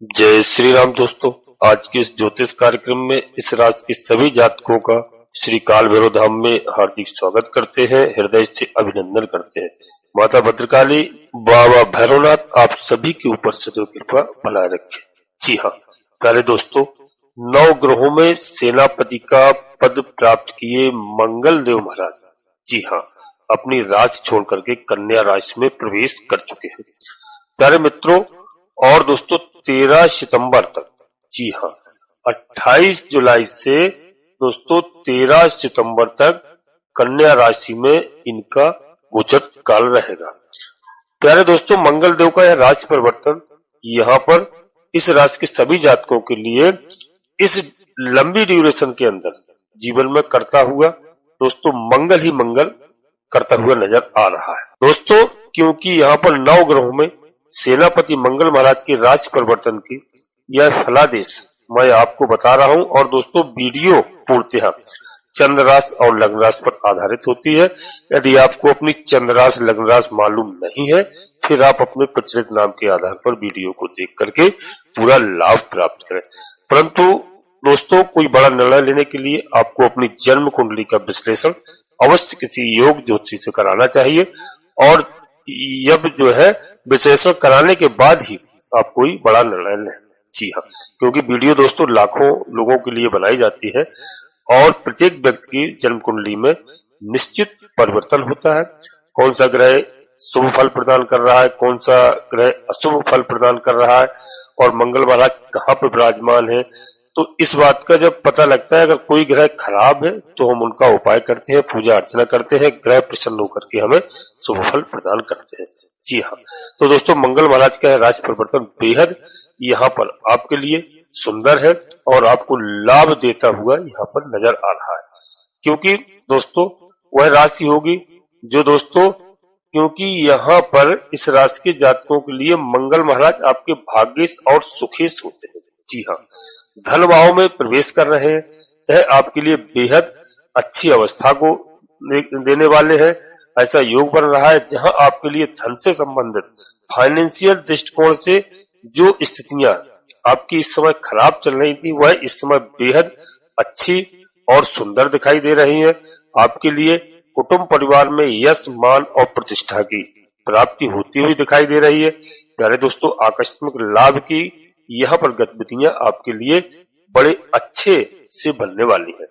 जय श्री राम दोस्तों। आज के इस ज्योतिष कार्यक्रम में इस राशि के सभी जातकों का श्री काल भैरव धाम में हार्दिक स्वागत करते हैं, हृदय से अभिनंदन करते हैं। माता भद्रकाली, बाबा भैरवनाथ आप सभी के ऊपर सदैव कृपा बनाए रखें। जी हाँ प्यारे दोस्तों, 9 ग्रहों में सेनापति का पद प्राप्त किए मंगल देव महाराज जी हाँ अपनी राशि छोड़ करके कन्या राशि में प्रवेश कर चुके हैं। प्यारे मित्रों और दोस्तों, 13 सितंबर तक, जी हाँ 28 जुलाई से दोस्तों 13 सितंबर तक कन्या राशि में इनका गोचर काल रहेगा। प्यारे दोस्तों, मंगल देव का यह राशि परिवर्तन यहाँ पर इस राशि के सभी जातकों के लिए इस लंबी ड्यूरेशन के अंदर जीवन में करता हुआ दोस्तों मंगल ही मंगल करता हुआ नजर आ रहा है दोस्तों, क्योंकि यहाँ पर 9 ग्रहों में सेनापति मंगल महाराज की राशि परिवर्तन की यह फलादेश मैं आपको बता रहा हूं। और दोस्तों वीडियो पूर्णतः चंद्र राशि और लग्न राशि पर आधारित होती है। यदि आपको अपनी चंद्र राशि लग्न राशि मालूम नहीं है, फिर आप अपने प्रचलित नाम के आधार पर वीडियो को देख करके पूरा लाभ प्राप्त करें। परंतु दोस्तों, कोई बड़ा निर्णय लेने के लिए आपको अपनी जन्म कुंडली का विश्लेषण अवश्य किसी योग ज्योतिषी से कराना चाहिए। और जब जो है विश्लेषण कराने के बाद ही आप कोई बड़ा निर्णय लें। जी हाँ, क्योंकि वीडियो दोस्तों लाखों लोगों के लिए बनाई जाती है और प्रत्येक व्यक्ति की जन्म कुंडली में निश्चित परिवर्तन होता है। कौन सा ग्रह शुभ फल प्रदान कर रहा है, कौन सा ग्रह अशुभ फल प्रदान कर रहा है और मंगल महाराज कहाँ पर विराजमान है, तो इस बात का जब पता लगता है अगर कोई ग्रह खराब है तो हम उनका उपाय करते हैं, पूजा अर्चना करते हैं, ग्रह प्रसन्न होकर के हमें शुभ फल प्रदान करते हैं। जी हाँ, तो दोस्तों मंगल महाराज का राशि परिवर्तन बेहद यहाँ पर आपके लिए सुंदर है और आपको लाभ देता हुआ यहाँ पर नजर आ रहा है। क्योंकि दोस्तों वह राशि होगी जो दोस्तों, क्योंकि यहाँ पर इस राशि के जातकों के लिए मंगल महाराज आपके भाग्येश और सुखेश होते हैं। जी हाँ, धन भाव में प्रवेश कर रहे हैं, यह आपके लिए बेहद अच्छी अवस्था को देने वाले हैं। ऐसा योग बन रहा है जहां आपके लिए धन से संबंधित फाइनेंशियल दृष्टिकोण से जो स्थितियां आपकी इस समय खराब चल रही थी, वह इस समय बेहद अच्छी और सुंदर दिखाई दे रही है। आपके लिए कुटुंब परिवार में यश मान और प्रतिष्ठा की प्राप्ति होती हुई दिखाई दे रही है। प्यारे दोस्तों, आकस्मिक लाभ की यहाँ पर गतिविधियां आपके लिए बड़े अच्छे से बनने वाली है।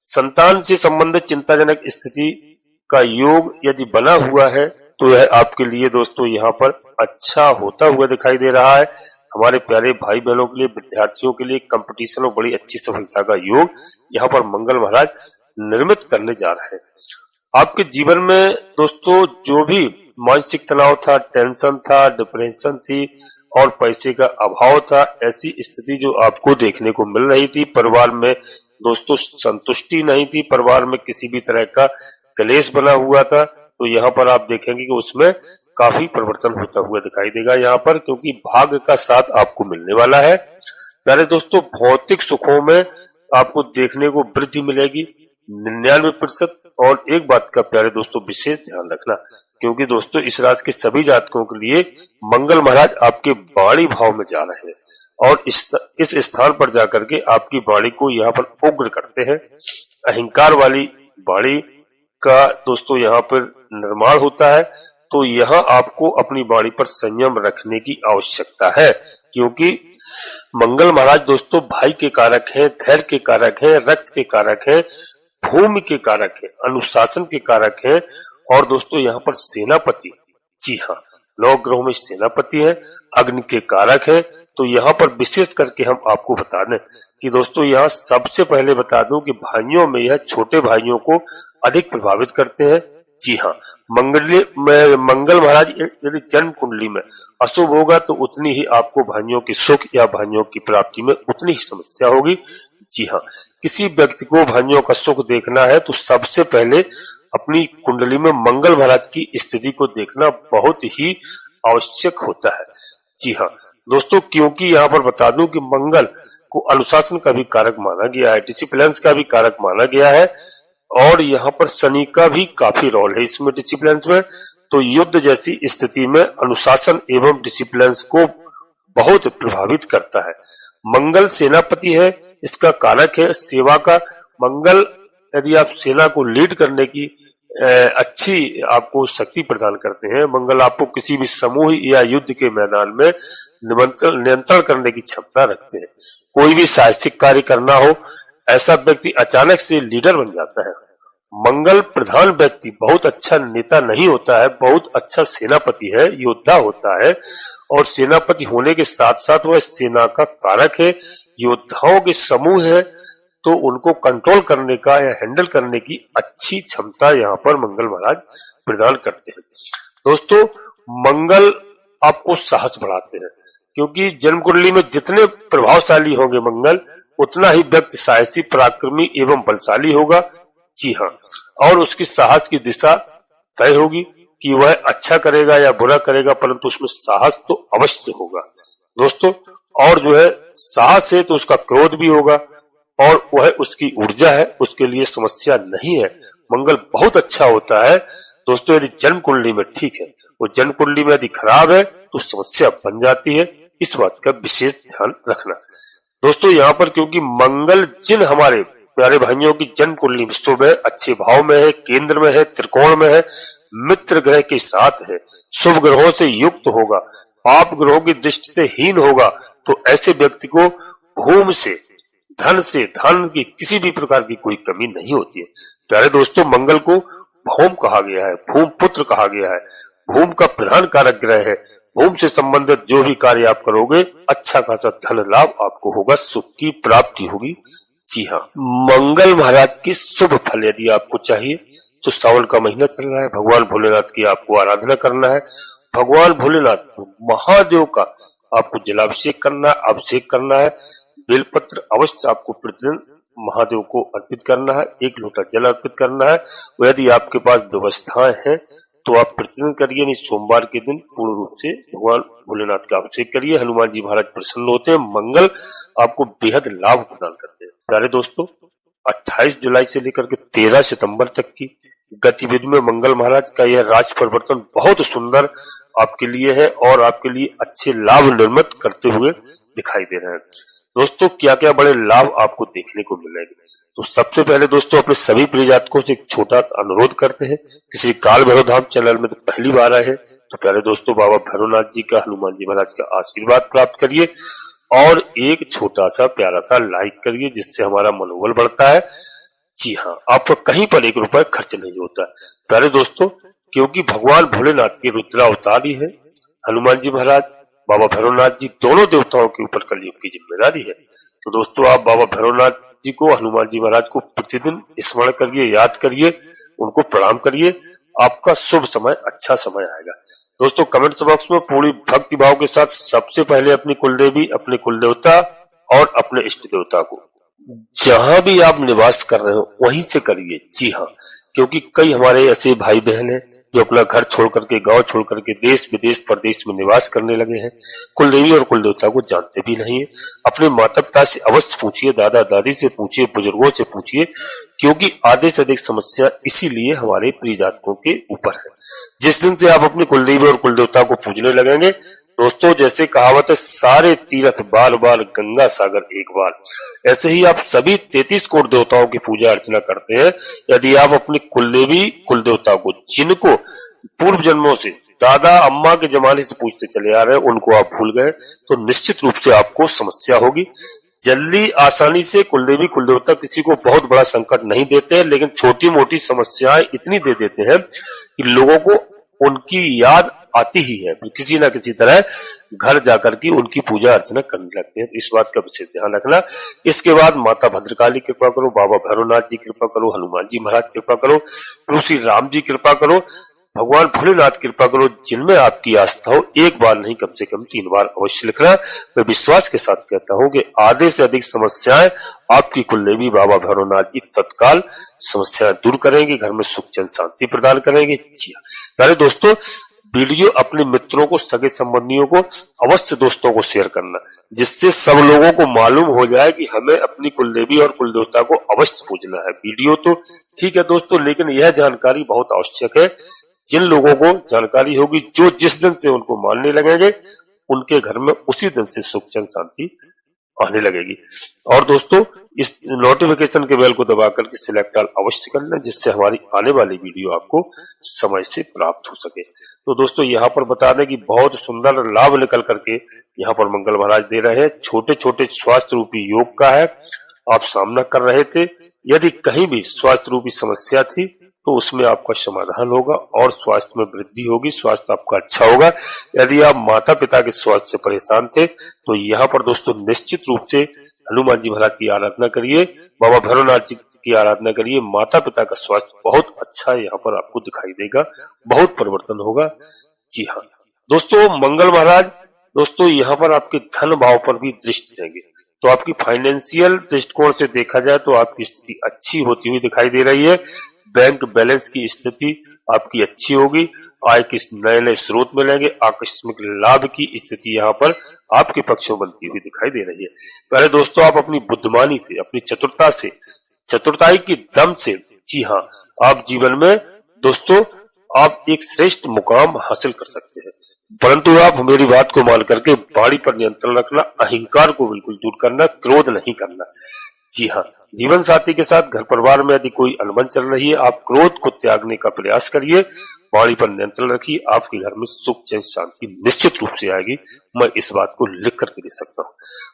संतान से संबंधित चिंताजनक स्थिति का योग यदि बना हुआ है तो यह आपके लिए दोस्तों यहाँ पर अच्छा होता हुआ दिखाई दे रहा है। हमारे प्यारे भाई बहनों के लिए, विद्यार्थियों के लिए कंपटीशन और बड़ी अच्छी सफलता का योग यहाँ पर मंगल महाराज निर्मित करने जा रहे हैं। आपके जीवन में दोस्तों जो भी मानसिक तनाव था, टेंशन था, डिप्रेशन थी और पैसे का अभाव था, ऐसी स्थिति जो आपको देखने को मिल रही थी, परिवार में दोस्तों संतुष्टि नहीं थी, परिवार में किसी भी तरह का क्लेश बना हुआ था, तो यहाँ पर आप देखेंगे कि उसमें काफी परिवर्तन होता हुआ दिखाई देगा यहाँ पर, क्योंकि भाग्य का साथ आपको मिलने वाला है। प्यारे दोस्तों, भौतिक सुखों में आपको देखने को वृद्धि मिलेगी 99%। और एक बात का प्यारे दोस्तों विशेष ध्यान रखना, क्योंकि दोस्तों इस राशि के सभी जातकों के लिए मंगल महाराज आपके वाणी भाव में जा रहे हैं और इस स्थान पर जाकर के आपकी वाणी को यहाँ पर उग्र करते हैं। अहंकार वाली वाणी का दोस्तों यहाँ पर निर्माण होता है, तो यहाँ आपको अपनी वाणी पर संयम रखने की आवश्यकता है, क्योंकि मंगल महाराज दोस्तों भाई के कारक हैं, धैर्य के कारक हैं, रक्त के कारक हैं, भूमि के कारक है, अनुशासन के कारक है और दोस्तों यहाँ पर सेनापति, जी हाँ 9 ग्रहों में सेनापति है, अग्नि के कारक है। तो यहाँ पर विशेष करके हम आपको बता दें कि दोस्तों यहाँ सबसे पहले बता दूं कि भाइयों में यह छोटे भाइयों को अधिक प्रभावित करते हैं। जी हाँ, मंगल महाराज यदि जन्म कुंडली में अशुभ होगा तो उतनी ही आपको भाइयों की सुख या भाइयों की प्राप्ति में उतनी ही समस्या होगी। जी हाँ, किसी व्यक्ति को भाइयों का सुख देखना है तो सबसे पहले अपनी कुंडली में मंगल महाराज की स्थिति को देखना बहुत ही आवश्यक होता है। जी हाँ दोस्तों, क्योंकि यहाँ पर बता दूं कि मंगल को अनुशासन का भी कारक माना गया है, डिसिप्लिन का भी कारक माना गया है और यहाँ पर शनि का भी काफी रोल है इसमें डिसिप्लिन में। तो युद्ध जैसी स्थिति में अनुशासन एवं डिसिप्लिन को बहुत प्रभावित करता है। मंगल सेनापति है, इसका कारक है सेवा का। मंगल यदि आप सेना को लीड करने की अच्छी आपको शक्ति प्रदान करते हैं। मंगल आपको किसी भी समूह या युद्ध के मैदान में नियंत्रण करने की क्षमता रखते हैं। कोई भी साहसिक कार्य करना हो, ऐसा व्यक्ति अचानक से लीडर बन जाता है। मंगल प्रधान व्यक्ति बहुत अच्छा नेता नहीं होता है, बहुत अच्छा सेनापति है, योद्धा होता है। और सेनापति होने के साथ साथ वह सेना का कारक है, योद्धाओं के समूह है, तो उनको कंट्रोल करने का या हैंडल करने की अच्छी क्षमता यहाँ पर मंगल महाराज प्रदान करते हैं। दोस्तों, मंगल आपको साहस बढ़ाते हैं, क्योंकि जन्म कुंडली में जितने प्रभावशाली होंगे मंगल, उतना ही व्यक्ति साहसी, पराक्रमी एवं बलशाली होगा। जी हाँ, और उसकी साहस की दिशा तय होगी कि वह अच्छा करेगा या बुरा करेगा, परंतु उसमें साहस तो अवश्य होगा दोस्तों। और जो है साहस है तो उसका क्रोध भी होगा, और वह उसकी ऊर्जा है, उसके लिए समस्या नहीं है। मंगल बहुत अच्छा होता है दोस्तों यदि जन्म कुंडली में ठीक है। वो जन्म कुंडली में यदि खराब है तो समस्या बन जाती है, इस बात का विशेष ध्यान रखना दोस्तों। यहाँ पर क्योंकि मंगल जिन हमारे प्यारे भाइयों की जन्म कुंडली में शुभ है, अच्छे भाव में है, केंद्र में है, त्रिकोण में है, मित्र ग्रह के साथ है, शुभ ग्रहों से युक्त होगा, पाप ग्रहों की दृष्टि से हीन होगा, तो ऐसे व्यक्ति को भूमि से धन की किसी भी प्रकार की कोई कमी नहीं होती है। प्यारे दोस्तों, मंगल को भौम कहा गया है, भूम पुत्र कहा गया है, भूम का प्रधान कारक ग्रह है। भूम से संबंधित जो भी कार्य आप करोगे, अच्छा खासा धन लाभ आपको होगा, सुख की प्राप्ति होगी। जी हाँ, मंगल महाराज के शुभ फल यदि आपको चाहिए तो सावन का महीना चल रहा है, भगवान भोलेनाथ की आपको आराधना करना है। भगवान भोलेनाथ महादेव का आपको जलाभिषेक करना है, अभिषेक करना है। बेलपत्र अवश्य आपको प्रतिदिन महादेव को अर्पित करना है, 1 लोटा जल अर्पित करना है। यदि आपके पास व्यवस्थाएं हैं तो आप प्रतिदिन करिए, नहीं सोमवार के दिन पूर्ण रूप से भगवान भोलेनाथ का अभिषेक करिए। हनुमान जी महाराज प्रसन्न होते हैं, मंगल आपको बेहद लाभ प्रदान करते हैं। प्यारे दोस्तों, 28 जुलाई से लेकर के 13 सितंबर तक की गतिविधि में मंगल महाराज का यह राशि परिवर्तन बहुत सुंदर आपके लिए है और आपके लिए अच्छे लाभ निर्मित करते हुए दिखाई दे रहे हैं। दोस्तों, क्या क्या बड़े लाभ आपको देखने को मिलेंगे, तो सबसे पहले दोस्तों अपने सभी प्रिय जातकों से एक छोटा सा अनुरोध करते हैं। किसी काल भैरव धाम चैनल में तो पहली बार आए हैं तो प्यारे दोस्तों बाबा भैरवनाथ जी का, हनुमान जी महाराज का आशीर्वाद प्राप्त करिए और एक छोटा सा प्यारा सा लाइक करिए, जिससे हमारा मनोबल बढ़ता है। जी हाँ, आपको कहीं पर 1 रुपए खर्च नहीं होता है प्यारे दोस्तों, क्योंकि भगवान भोलेनाथ की रुद्रावतार ही है। हनुमान जी महाराज, बाबा भैरवनाथ जी, दोनों देवताओं के ऊपर कलयुग की जिम्मेदारी है। तो दोस्तों, आप बाबा भैरवनाथ जी को, हनुमान जी महाराज को प्रतिदिन स्मरण करिए, याद करिए, उनको प्रणाम करिए। आपका शुभ समय, अच्छा समय आएगा। दोस्तों, कमेंट्स बॉक्स में पूरी भक्ति भाव के साथ सबसे पहले अपनी कुलदेवी, अपने कुल देवता और अपने इष्ट देवता को जहां भी आप निवास कर रहे हो वहीं से करिए। जी हाँ, क्योंकि कई हमारे ऐसे भाई बहन हैं जो अपना घर छोड़ करके, गांव छोड़ करके देश विदेश परदेश में निवास करने लगे हैं, कुलदेवी और कुलदेवता को जानते भी नहीं है। अपने माता पिता से अवश्य पूछिए, दादा दादी से पूछिए, बुजुर्गों से पूछिए, क्योंकि आधे से अधिक समस्या इसीलिए हमारे प्रिय जातकों के ऊपर है। जिस दिन से आप अपनी कुलदेवी और कुलदेवता को पूजने लगेंगे दोस्तों, जैसे कहावत है, सारे तीर्थ बार बार, गंगा सागर एक बार। ऐसे ही आप सभी 33 करोड़ देवताओं की पूजा अर्चना करते हैं। यदि आप अपनी कुलदेवी कुलदेवता को, जिनको पूर्व जन्मों से दादा अम्मा के जमाने से पूछते चले आ रहे हैं, उनको आप भूल गए तो निश्चित रूप से आपको समस्या होगी। जल्दी आसानी से कुलदेवी कुलदेवता किसी को बहुत बड़ा संकट नहीं देते हैं, लेकिन छोटी मोटी समस्याएं इतनी दे देते हैं कि लोगों को उनकी याद आती ही है, किसी ना किसी तरह घर जाकर के उनकी पूजा अर्चना करने लगते हैं। तो इस बात का विशेष ध्यान रखना। इसके बाद माता भद्रकाली कृपा करो, बाबा भैरवनाथ जी कृपा करो, हनुमान जी महाराज कृपा करो, प्रभु श्री राम जी कृपा करो, भगवान भोलेनाथ कृपा करो। जिनमें आपकी आस्था हो, एक बार नहीं कम से कम 3 बार अवश्य लिखना। मैं विश्वास के साथ कहता हूं कि आधे से अधिक समस्याएं आपकी कुलदेवी बाबा भैरवनाथ जी तत्काल समस्याएं दूर करेंगे, घर में सुख चैन शांति प्रदान करेंगे। जी हाँ प्यारे दोस्तों, वीडियो अपने मित्रों को, सगे संबंधियों को अवश्य दोस्तों को शेयर करना, जिससे सब लोगों को मालूम हो जाए कि हमें अपनी कुलदेवी और कुलदेवता को अवश्य पूजना है। वीडियो तो ठीक है दोस्तों, लेकिन यह जानकारी बहुत आवश्यक है। जिन लोगों को जानकारी होगी, जो जिस दिन से उनको मानने लगेंगे, उनके घर में उसी दिन से सुख चैन शांति आने लगेगी। और दोस्तों इस नोटिफिकेशन के बेल को दबा करके सिलेक्ट ऑल अवश्य कर लें, जिससे हमारी आने वाली वीडियो आपको समय से प्राप्त हो सके। तो दोस्तों यहाँ पर बता दें कि बहुत सुंदर लाभ निकल करके यहाँ पर मंगल महाराज दे रहे हैं। छोटे छोटे स्वास्थ्य रूपी योग का है, आप सामना कर रहे थे, यदि कहीं भी स्वास्थ्य रूपी समस्या थी तो उसमें आपका समाधान होगा और स्वास्थ्य में वृद्धि होगी, स्वास्थ्य आपका अच्छा होगा। यदि आप माता पिता के स्वास्थ्य से परेशान थे तो यहाँ पर दोस्तों निश्चित रूप से हनुमान जी महाराज की आराधना करिए, बाबा भैरवनाथ जी की आराधना करिए। माता पिता का स्वास्थ्य बहुत अच्छा यहाँ पर आपको दिखाई देगा, बहुत परिवर्तन होगा। जी हाँ दोस्तों, मंगल महाराज दोस्तों यहाँ पर आपके धन भाव पर भी दृष्टि देंगे, तो आपकी फाइनेंशियल दृष्टिकोण से देखा जाए तो आपकी स्थिति अच्छी होती हुई दिखाई दे रही है। बैंक बैलेंस की स्थिति आपकी अच्छी होगी, आय के नए नए स्रोत मिलेंगे, आकस्मिक लाभ की स्थिति यहाँ पर आपके पक्ष में बनती हुई दिखाई दे रही है। पहले दोस्तों आप अपनी बुद्धिमानी से, अपनी चतुरता से, चतुरताई की दम से, जी हाँ, आप जीवन में दोस्तों आप एक श्रेष्ठ मुकाम हासिल कर सकते हैं। परंतु आप मेरी बात को मान करके वाणी पर नियंत्रण रखना, अहंकार को बिल्कुल दूर करना, क्रोध नहीं करना। जी हाँ, जीवन साथी के साथ घर परिवार में यदि कोई अनबन चल रही है, आप क्रोध को त्यागने का प्रयास करिए, वाणी पर नियंत्रण रखिए, आपके घर में सुख चैन शांति निश्चित रूप से आएगी। मैं इस बात को लिख करके दे सकता हूँ।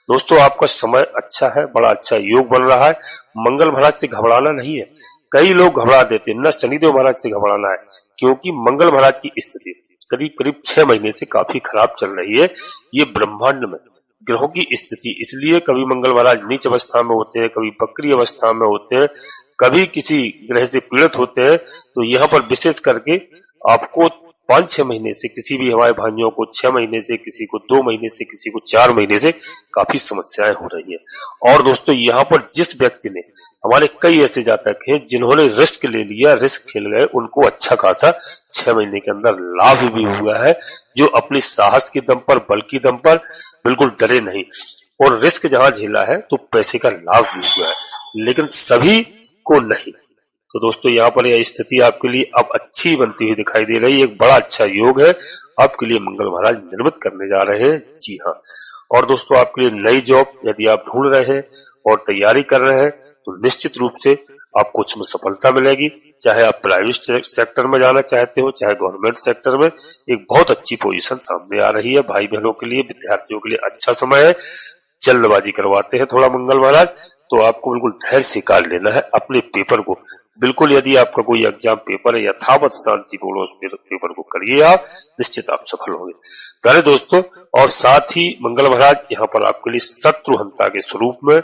दोस्तों आपका समय अच्छा है, बड़ा अच्छा योग बन रहा है। मंगल महाराज से घबराना नहीं है। कई लोग घबरा देते हैं, न शनिदेव महाराज से घबराना है, क्योंकि मंगल महाराज की स्थिति करीब करीब 6 महीने से काफी खराब चल रही है। ये ब्रह्मांड में ग्रहों की स्थिति, इसलिए कभी मंगल महाराज नीच अवस्था में होते हैं, कभी वक्री अवस्था में होते हैं, कभी किसी ग्रह से पीड़ित होते हैं। तो यहाँ पर विशेष करके आपको 5-6 महीने से, किसी भी हमारे भाइयों को 6 महीने से, किसी को 2 महीने से, किसी को 4 महीने से काफी समस्याएं हो रही है। और दोस्तों यहाँ पर जिस व्यक्ति ने, हमारे कई ऐसे जातक हैं जिन्होंने रिस्क ले लिया, रिस्क खेल गए, उनको अच्छा खासा 6 महीने के अंदर लाभ भी हुआ है, जो अपनी साहस के दम पर, बल की दम पर बिल्कुल डरे नहीं, और रिस्क जहां झेला है तो पैसे का लाभ भी हुआ है, लेकिन सभी को नहीं। तो दोस्तों यहाँ पर यह स्थिति आपके लिए अब अच्छी बनती हुई दिखाई दे रही है। एक बड़ा अच्छा योग है आपके लिए मंगल महाराज निर्मित करने जा रहे हैं। जी हाँ, और दोस्तों आपके लिए नई जॉब यदि आप ढूंढ रहे हैं और तैयारी कर रहे हैं तो निश्चित रूप से आपको उसमें सफलता मिलेगी। चाहे आप प्राइवेट सेक्टर में जाना चाहते हो, चाहे गवर्नमेंट सेक्टर में, एक बहुत अच्छी पोजीशन सामने आ रही है। भाई बहनों के लिए, विद्यार्थियों के लिए अच्छा समय है। जल्दबाजी करवाते हैं थोड़ा मंगल महाराज, तो आपको बिल्कुल धैर्य से काट लेना है अपने पेपर को। बिल्कुल यदि आपका कोई एग्जाम पेपर है, यथावत शांतिपूर्ण उस पेपर को करिए, आप निश्चित आप सफल होंगे प्यारे दोस्तों। और साथ ही मंगल महाराज यहाँ पर आपके लिए शत्रुहंता के स्वरूप में,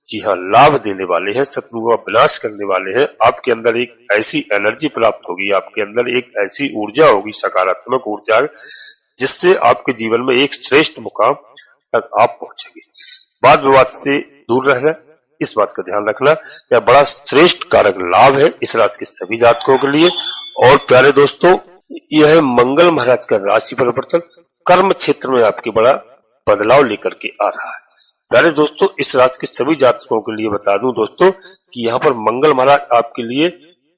जी हाँ, लाभ देने वाले हैं, शत्रुओं का विनाश करने वाले हैं। आपके अंदर एक ऐसी एनर्जी प्राप्त होगी, आपके अंदर एक ऐसी ऊर्जा होगी, सकारात्मक ऊर्जा, जिससे आपके जीवन में एक श्रेष्ठ मुकाम तक आप पहुंचेंगे। वाद विवाद से दूर रहना, इस बात का ध्यान रखना, यह बड़ा श्रेष्ठ कारक लाभ है इस राशि के सभी जातकों के लिए। और प्यारे दोस्तों, यह मंगल महाराज का राशि परिवर्तन कर्म क्षेत्र में आपके बड़ा बदलाव लेकर के आ रहा है। प्यारे दोस्तों, इस राशि के सभी जातकों के लिए बता दूं दोस्तों कि यहाँ पर मंगल महाराज आपके लिए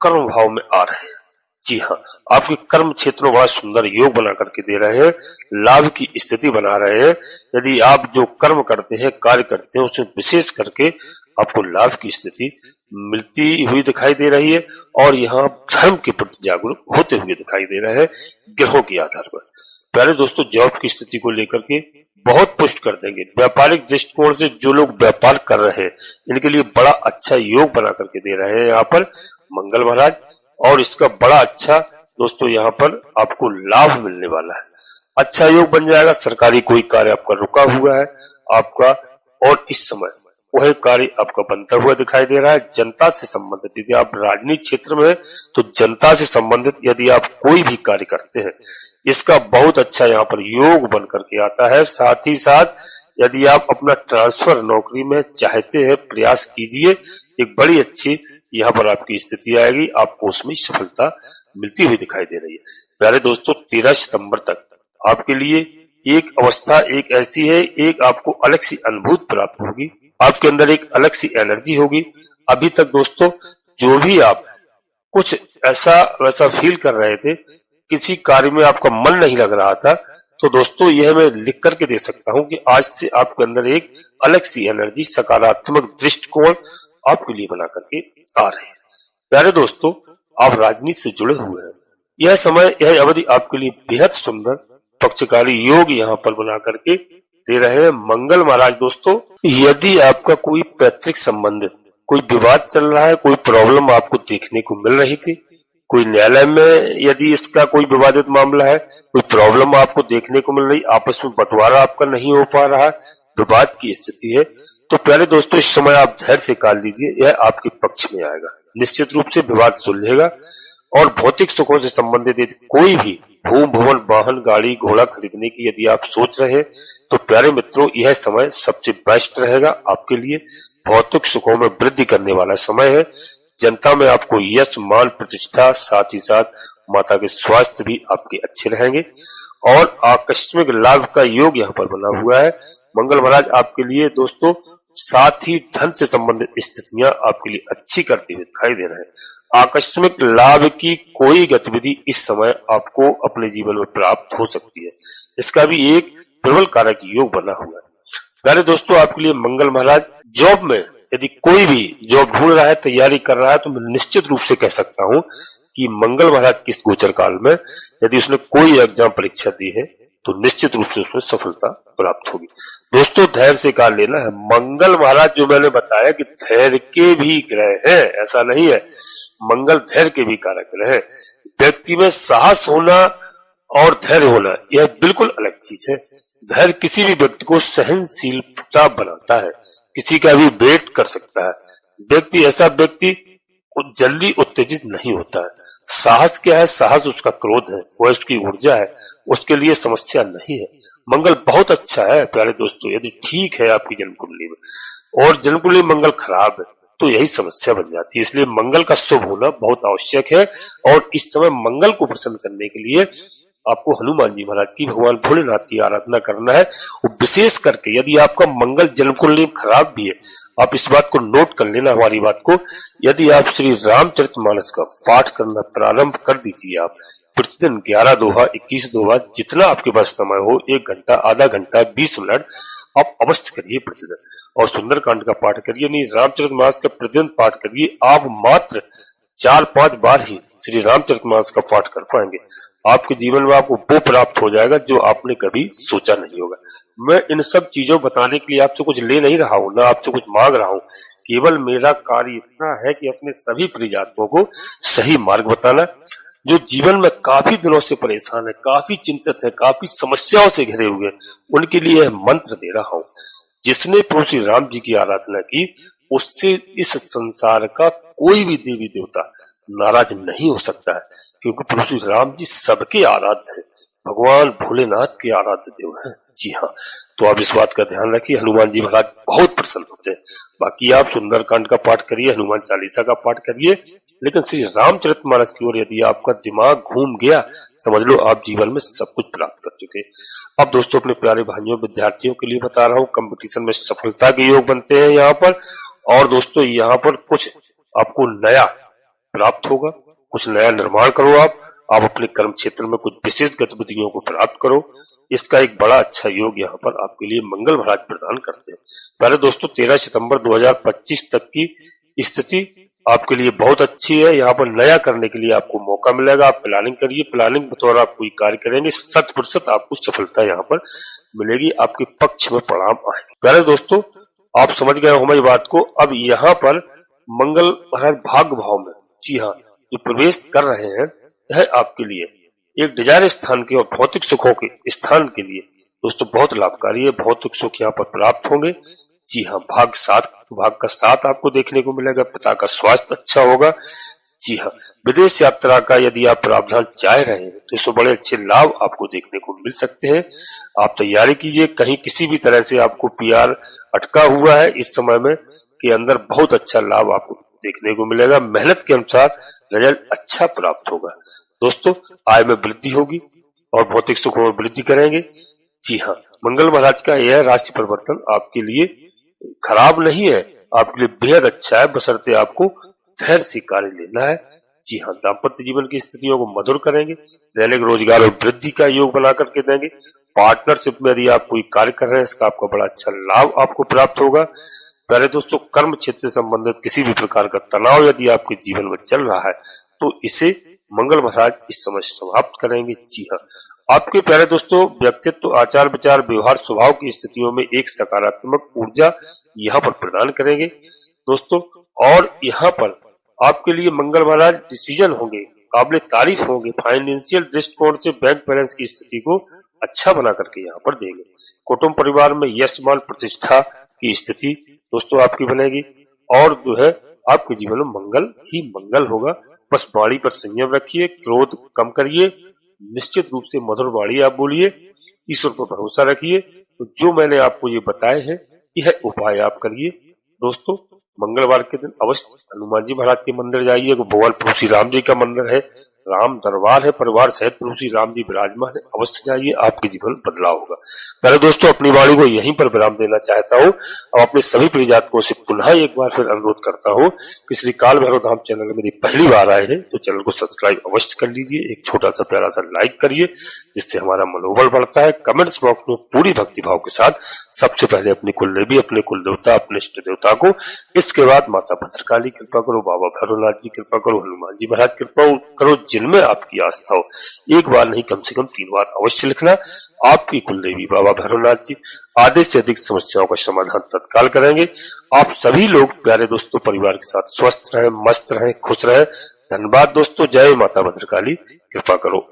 कर्म भाव में आ रहे हैं। जी हाँ, आपके कर्म क्षेत्र में बड़ा सुंदर योग बना करके दे रहे हैं, लाभ की स्थिति बना रहे हैं। यदि आप जो कर्म करते हैं, कार्य करते हैं, उसमें विशेष करके आपको लाभ की स्थिति मिलती हुई दिखाई दे रही है। और यहाँ धर्म के प्रति जागरूक होते हुए दिखाई दे रहे हैं ग्रहों के आधार पर। प्यारे दोस्तों, जॉब की स्थिति को लेकर के बहुत पुष्ट कर देंगे। व्यापारिक दृष्टिकोण से जो लोग व्यापार कर रहे हैं, इनके लिए बड़ा अच्छा योग बना करके दे रहे हैं यहाँ पर मंगल महाराज। और इसका बड़ा अच्छा दोस्तों यहाँ पर आपको लाभ मिलने वाला है, अच्छा योग बन जाएगा। सरकारी कोई कार्य आपका रुका हुआ है आपका, और इस समय वह कार्य आपका बनता हुआ दिखाई दे रहा है। जनता से संबंधित, यदि आप राजनीतिक क्षेत्र में, तो जनता से संबंधित यदि आप कोई भी कार्य करते हैं, इसका बहुत अच्छा यहाँ पर योग बन करके आता है। साथ ही साथ यदि आप अपना ट्रांसफर नौकरी में चाहते हैं, प्रयास कीजिए, एक बड़ी अच्छी यहाँ पर आपकी स्थिति आएगी, आपको उसमें सफलता मिलती हुई दिखाई दे रही है। प्यारे दोस्तों, 13 सितंबर तक आपके लिए एक अवस्था एक ऐसी है, एक आपको अलग सी अनुभूति प्राप्त होगी, आपके अंदर एक अलग सी एनर्जी होगी। अभी तक दोस्तों जो भी आप कुछ ऐसा वैसा फील कर रहे थे, किसी कार्य में आपका मन नहीं लग रहा था, तो दोस्तों यह मैं लिख करके दे सकता हूं कि आज से आपके अंदर एक अलग सी एनर्जी, सकारात्मक दृष्टिकोण आपके लिए बना करके आ रहे हैं। प्यारे दोस्तों, आप राजनीति से जुड़े हुए हैं, यह समय, यह अवधि आपके लिए बेहद सुंदर पक्षकारी योग यहाँ पर बना करके दे रहे हैं मंगल महाराज। दोस्तों, यदि आपका कोई पैतृक संबंधित कोई विवाद चल रहा है, कोई प्रॉब्लम आपको देखने को मिल रही थी, कोई न्यायालय में यदि इसका कोई विवादित मामला है, कोई प्रॉब्लम आपको देखने को मिल रही, आपस में बंटवारा आपका नहीं हो पा रहा है, विवाद की स्थिति है, तो प्यारे दोस्तों इस समय आप धैर्य से काल लीजिए, यह आपके पक्ष में आएगा। निश्चित रूप से विवाद सुलझेगा और भौतिक सुखों से संबंधित कोई भी भूमि, भवन, वाहन, गाड़ी, घोड़ा खरीदने की यदि आप सोच रहे हैं तो प्यारे मित्रों यह समय सबसे बेस्ट रहेगा आपके लिए। भौतिक सुखों में वृद्धि करने वाला समय है। जनता में आपको यश, मान, प्रतिष्ठा, साथ ही साथ माता के स्वास्थ्य भी आपके अच्छे रहेंगे और आकस्मिक लाभ का योग यहाँ पर बना हुआ है। मंगल महाराज आपके लिए दोस्तों साथ ही धन से संबंधित स्थितियां आपके लिए अच्छी करते हुए दिखाई दे रहे हैं। आकस्मिक लाभ की कोई गतिविधि इस समय आपको अपने जीवन में प्राप्त हो सकती है, इसका भी एक प्रबल कारक योग बना हुआ है। प्यारे दोस्तों, आपके लिए मंगल महाराज जॉब में यदि कोई भी जॉब ढूंढ रहा है, तैयारी कर रहा है, तो मैं निश्चित रूप से कह सकता हूं कि मंगल महाराज किस गोचर काल में यदि उसने कोई एग्जाम परीक्षा दी है तो निश्चित रूप से उसमें सफलता प्राप्त होगी। दोस्तों धैर्य से काल लेना है। मंगल महाराज जो मैंने बताया कि धैर्य के भी ग्रह हैं, ऐसा नहीं है, मंगल धैर्य के भी कारक ग्रह है। व्यक्ति में साहस होना और धैर्य होना यह बिल्कुल अलग चीज है। धैर्य किसी भी व्यक्ति को सहनशीलता बनाता है, किसी का भी वेट कर सकता है। व्यक्ति ऐसा व्यक्ति जल्दी उत्तेजित नहीं होता है। साहस क्या है? साहस उसका क्रोध है, वह उसकी ऊर्जा है, उसके लिए समस्या नहीं है। मंगल बहुत अच्छा है प्यारे दोस्तों, यदि ठीक है आपकी जन्म कुंडली में और जन्म कुंडली मंगल खराब है तो यही समस्या बन जाती है। इसलिए मंगल का शुभ होना बहुत आवश्यक है और इस समय मंगल को प्रसन्न करने के लिए आपको हनुमान जी महाराज की, भगवान भोलेनाथ की आराधना करना है। विशेष करके यदि आपका मंगल जन्म कुंडली खराब भी है, आप इस बात को नोट कर लेना हमारी बात को, यदि आप श्री रामचरितमानस का पाठ करना प्रारंभ कर दीजिए, आप प्रतिदिन 11 दोहा, 21 दोहा, जितना आपके पास समय हो, 1 घंटा, आधा घंटा, 20 मिनट आप अवश्य करिए प्रतिदिन, और सुंदरकांड का पाठ करिए। नहीं, रामचरितमानस का प्रतिदिन पाठ करिए। आप मात्र 4-5 बार ही श्री रामचरितमानस का पाठ कर पाएंगे, आपके जीवन में आपको वो प्राप्त हो जाएगा जो आपने कभी सोचा नहीं होगा। मैं इन सब चीजों बताने के लिए आपसे कुछ ले नहीं रहा हूं, ना आपसे कुछ मांग रहा हूं, केवल मेरा कार्य इतना है कि अपने सभी प्रियजातकों को सही मार्ग बताना। जो जीवन में काफी दिनों से परेशान है, काफी चिंतित है, काफी समस्याओं से घिरे हुए, उनके लिए मंत्र दे रहा हूं। जिसने प्रभु श्री राम जी की आराधना की, उससे इस संसार का कोई भी देवी देवता नाराज नहीं हो सकता है, क्योंकि प्रभु श्री राम जी सबके आराध्य है, भगवान भोलेनाथ के आराध्य देव हैं। जी हाँ, तो आप इस बात का ध्यान रखिए, हनुमान जी महाराज बहुत प्रसन्न होते हैं। बाकी आप सुंदरकांड का पाठ करिए, हनुमान चालीसा का पाठ करिए, लेकिन श्री रामचरितमानस की ओर यदि आपका दिमाग घूम गया, समझ लो आप जीवन में सब कुछ प्राप्त कर चुके। अब दोस्तों अपने प्यारे भाइयों विद्यार्थियों के लिए बता रहा हूँ, कंपटीशन में सफलता के योग बनते हैं यहाँ पर। और दोस्तों यहाँ पर कुछ आपको नया प्राप्त होगा, कुछ नया निर्माण करो। आप अपने कर्म क्षेत्र में कुछ विशेष गतिविधियों को प्राप्त करो। इसका एक बड़ा अच्छा योग यहाँ पर आपके लिए मंगल महाराज प्रदान करते हैं। पहले दोस्तों 13 सितंबर 2025 तक की स्थिति आपके लिए बहुत अच्छी है। यहाँ पर नया करने के लिए आपको मौका मिलेगा। आप प्लानिंग करिए, प्लानिंग के तौर आप कोई कार्य करेंगे, 100% आपको सफलता यहाँ पर मिलेगी, आपके पक्ष में परिणाम आएंगे। पहले दोस्तों आप समझ गए हो हमारी बात को। अब यहाँ पर मंगल महाराज भाग्य भाव में, जी हाँ, जो प्रवेश कर रहे हैं, यह आपके लिए एक डिजायर स्थान के और भौतिक सुखों के स्थान के लिए दोस्तों बहुत लाभकारी है। भौतिक सुख यहाँ पर प्राप्त होंगे। जी हाँ, भाग का साथ आपको देखने को मिलेगा। पिता का स्वास्थ्य अच्छा होगा। जी हाँ, विदेश यात्रा का यदि आप प्रावधान चाह रहे हैं तो इसमें बड़े अच्छे लाभ आपको देखने को मिल सकते हैं। आप तैयारी कीजिए, कहीं किसी भी तरह से आपको पीआर अटका हुआ है, इस समय में के अंदर बहुत अच्छा लाभ आपको देखने को मिलेगा। मेहनत के अनुसार रिजल्ट अच्छा प्राप्त होगा। दोस्तों आय में वृद्धि होगी और भौतिक सुखों में वृद्धि करेंगे। जी हाँ, मंगल महाराज का यह राशि परिवर्तन आपके लिए खराब नहीं है, आपके लिए बेहद अच्छा है, बशर्ते आपको धैर्य से कार्य लेना है। जी हाँ, दाम्पत्य जीवन की स्थितियों को मधुर करेंगे, दैनिक रोजगार और वृद्धि का योग बना करके देंगे। पार्टनरशिप में यदि आप कोई कार्य कर रहे हैं, इसका आपका बड़ा अच्छा लाभ आपको प्राप्त होगा। प्यारे दोस्तों, कर्म क्षेत्र से संबंधित किसी भी प्रकार का तनाव यदि आपके जीवन में चल रहा है तो इसे मंगल महाराज इस समय समाप्त करेंगे। जी हाँ, आपके प्यारे दोस्तों, व्यक्तित्व, आचार विचार, व्यवहार, स्वभाव की स्थितियों में एक सकारात्मक ऊर्जा यहाँ पर प्रदान करेंगे दोस्तों। और यहाँ पर आपके लिए मंगल महाराज डिसीजन होंगे, काबिल तारीफ होंगे, फाइनेंशियल दृष्टिकोण से बैंक बैलेंस की स्थिति को अच्छा बना करके यहाँ पर देंगे। कुटुंब परिवार में यश मान प्रतिष्ठा की स्थिति दोस्तों आपकी बनेगी और जो है आपके जीवन में मंगल ही मंगल होगा। बस वाणी पर संयम रखिए, क्रोध कम करिए, निश्चित रूप से मधुर वाणी आप बोलिए, ईश्वर पर भरोसा रखिए। तो जो मैंने आपको ये बताए हैं यह उपाय आप करिए दोस्तों। मंगलवार के दिन अवश्य हनुमान जी महाराज के मंदिर जाइए, भगवान प्रभु श्री राम जी का मंदिर है, राम दरबार है, परिवार सहित प्रभु श्री राम जी विराजमान है, अवश्य जाइए, आपके जीवन में बदलाव होगा। मेरे दोस्तों, अपनी वाणी को यहीं पर विराम देना चाहता हूँ और अपने सभी प्रियजातकों से पुनः एक बार फिर अनुरोध करता हूँ कि श्री काल भैरव धाम चैनल में मेरी पहली बार आए हैं तो चैनल को सब्सक्राइब अवश्य कर लीजिए, एक छोटा सा प्यारा सा लाइक करिए जिससे हमारा मनोबल बढ़ता है। कमेंट्स बॉक्स में पूरी भक्ति भाव के साथ सबसे पहले अपनी कुल देवी, अपने कुल देवता, अपने इष्ट देवता को, इसके बाद माता भद्रकाली कृपा करो, बाबा भैरवनाथ जी कृपा करो, हनुमान जी महाराज कृपा करो, जिनमें आपकी आस्था हो। एक बार नहीं, कम से कम 3 बार अवश्य लिखना। आपकी कुलदेवी बाबा भैरवनाथ जी आधे से अधिक समस्याओं का समाधान तत्काल करेंगे। आप सभी लोग प्यारे दोस्तों परिवार के साथ स्वस्थ रहें, मस्त रहें, खुश रहें। धन्यवाद दोस्तों। जय माता भद्रकाली कृपा करो।